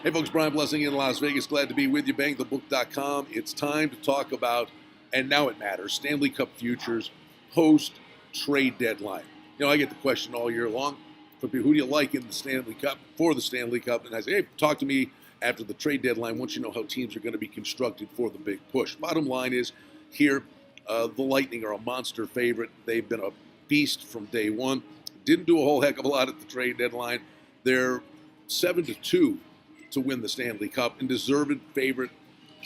Hey folks, Brian Blessing in Las Vegas. Glad to be with you. BangTheBook.com. It's time to talk about, and now it matters, Stanley Cup futures post-trade deadline. You know, I get the question all year long from people, who do you like in the Stanley Cup, for the Stanley Cup? And I say, hey, talk to me after the trade deadline once you know how teams are going to be constructed for the big push. Bottom line is, here, the Lightning are a monster favorite. They've been a beast from day one. Didn't do a whole heck of a lot at the trade deadline. They're 7-2 to win the Stanley Cup, and deserved favorite,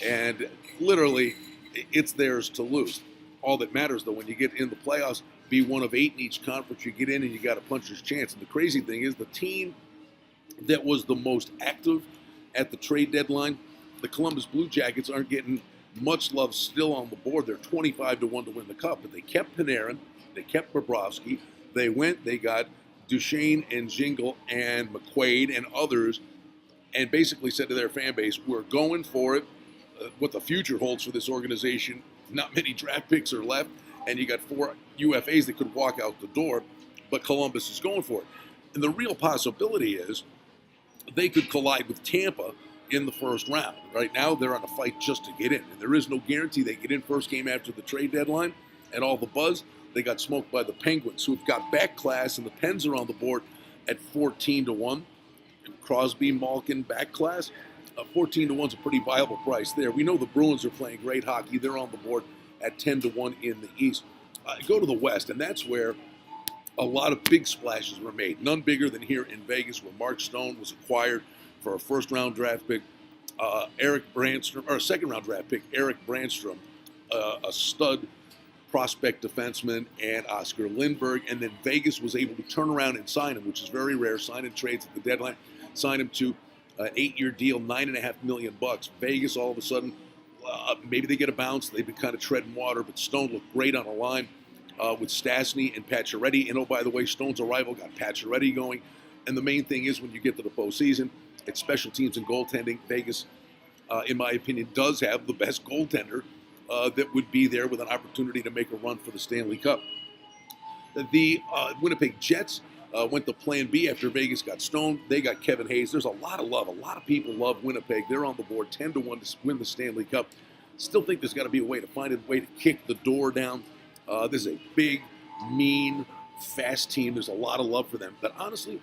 and literally it's theirs to lose. All that matters, though, when you get in the playoffs, be one of 8 in each conference, you get in and you got a puncher's chance. And the crazy thing is, the team that was the most active at the trade deadline, the Columbus Blue Jackets, aren't getting much love still on the board. They're 25-1 to win the Cup, but they kept Panarin, they kept Bobrovsky, they got Duchesne and Jingle and McQuaid and others, and basically said to their fan base, we're going for it. What the future holds for this organization, not many draft picks are left, and you got 4 UFAs that could walk out the door, but Columbus is going for it. And the real possibility is they could collide with Tampa in the first round. Right now, they're on a fight just to get in, and there is no guarantee they get in first game after the trade deadline, and all the buzz. They got smoked by the Penguins, who've got back class, and the Pens are on the board at 14-1. Crosby, Malkin, back class, 14-1 is a pretty viable price there. We know the Bruins are playing great hockey. They're on the board at 10-1 in the East. Go to the West, and that's where a lot of big splashes were made. None bigger than here in Vegas, where Mark Stone was acquired for a first-round draft pick. Eric Brandstrom, or a second-round draft pick, Eric Brandstrom, a stud prospect defenseman, and Oscar Lindbergh. And then Vegas was able to turn around and sign him, which is very rare. Sign and trades at the deadline. Sign him to an 8-year deal, $9.5 million. Vegas, all of a sudden, maybe they get a bounce. They've been kind of treading water, but Stone looked great on a line with Stastny and Pacioretty. And oh, by the way, Stone's arrival got Pacioretty going. And the main thing is, when you get to the postseason, it's special teams and goaltending. Vegas, in my opinion, does have the best goaltender that would be there with an opportunity to make a run for the Stanley Cup. The Winnipeg Jets went to plan B after Vegas got Stone. They got Kevin Hayes. There's a lot of love. A lot of people love Winnipeg. They're on the board 10-1 to win the Stanley Cup. Still think there's got to be a way to kick the door down. This is a big, mean, fast team. There's a lot of love for them. But honestly,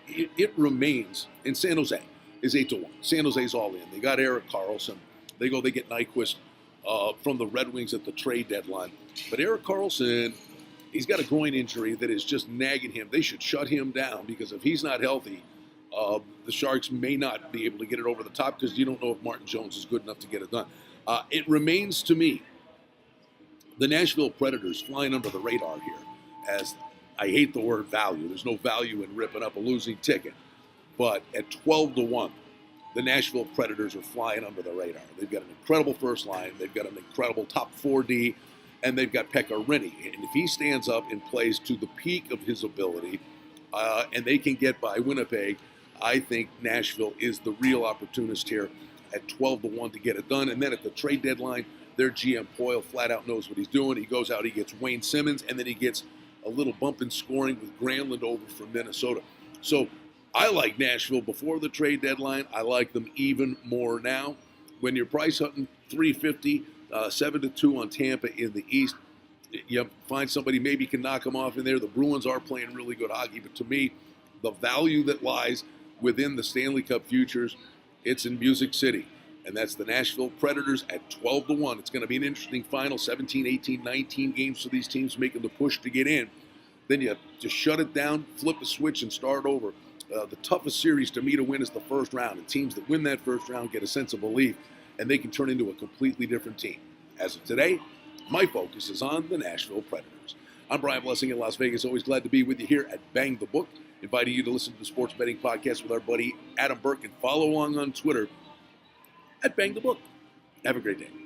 it remains, in San Jose is 8-1. San Jose's all in. They got Erik Karlsson. They get Nyquist from the Red Wings at the trade deadline. But Erik Karlsson, he's got a groin injury that is just nagging him. They should shut him down, because if he's not healthy, the Sharks may not be able to get it over the top, because you don't know if Martin Jones is good enough to get it done. It remains to me the Nashville Predators flying under the radar here, as I hate the word value. There's no value in ripping up a losing ticket. But at 12-1, the Nashville Predators are flying under the radar. They've got an incredible first line. They've got an incredible top 4D. And they've got Pekka Rinne. And if he stands up and plays to the peak of his ability, and they can get by Winnipeg, I think Nashville is the real opportunist here at 12-1 to get it done. And then at the trade deadline, their GM Poyle flat out knows what he's doing. He goes out, he gets Wayne Simmons, and then he gets a little bump in scoring with Granlund over from Minnesota. So I like Nashville before the trade deadline. I like them even more now. When you're price hunting $350, 7-2 on Tampa in the East, you find somebody maybe can knock them off in there. The Bruins are playing really good hockey, but to me, the value that lies within the Stanley Cup futures, it's in Music City, and that's the Nashville Predators at 12-1. It's going to be an interesting final, 17, 18, 19 games for these teams making the push to get in. Then you just shut it down, flip a switch, and start over. The toughest series to me to win is the first round, and teams that win that first round get a sense of belief, and they can turn into a completely different team. As of today, my focus is on the Nashville Predators. I'm Brian Blessing in Las Vegas. Always glad to be with you here at Bang the Book. Inviting you to listen to the Sports Betting Podcast with our buddy Adam Burke, and follow along on Twitter at Bang the Book. Have a great day.